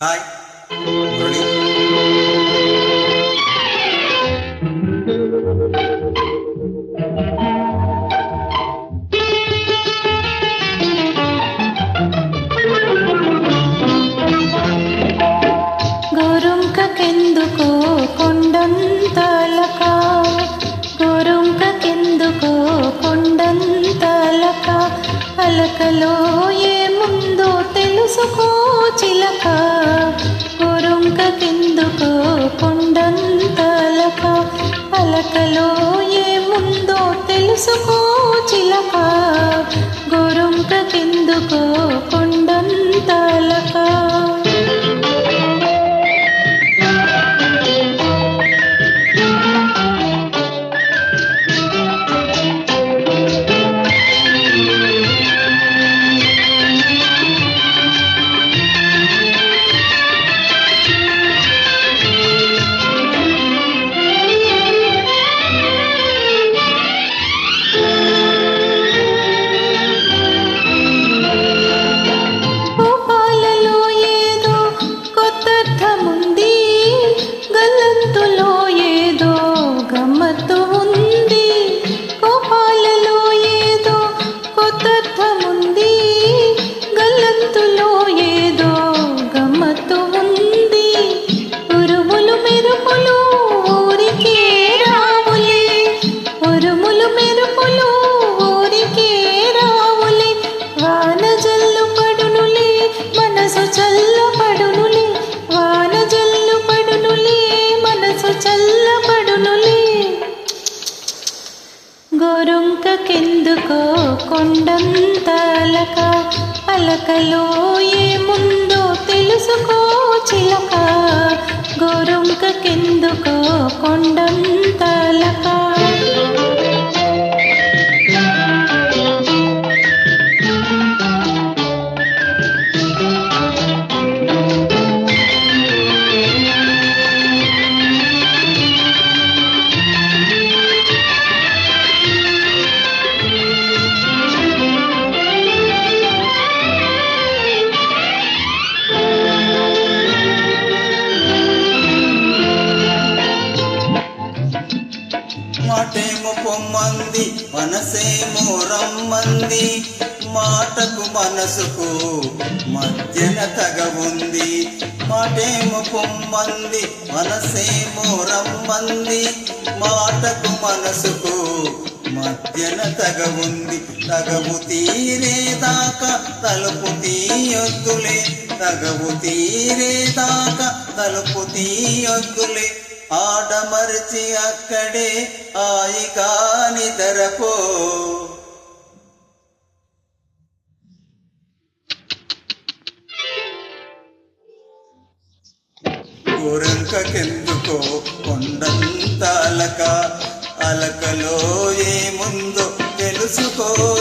Hi Murali. గోరుంకెందుకో కొండంతలక, గోరుంకెందుకో కొండంతలక, అలకలో ఏముందో తెలుసుకో చిలక. గోరుంకెందుకో కొండంతలక, అలకలో ఏముందో తెలుసుకో చిలక. గోరుంకెందుకో కొండంతలక. గోరుంకెందుకో కొండంతలక, అలకలో ఏముందో తెలుసుకో చిలక. గోరుంకెందుకో కొండంతలక. మాటేమో పొమ్మంది, మనసేమో రమ్మంది, మాటకు మనసుకు మధ్యన తగ ఉంది. మాటేమో పొమ్మంది, మనసేమో రమ్మంది, మాటకు మనసుకు మధ్యన తగ ఉంది. తగవు తీరేదాకా తలుపు తీయొద్దులే, తగవు తీరేదాకా తలుపు తీయొద్దులే. ఆడమర్చి అక్కడే హాయిగా నిద్రపో. గోరుంకెందుకో కొండంతలక, అలకలో ఏముందో తెలుసుకో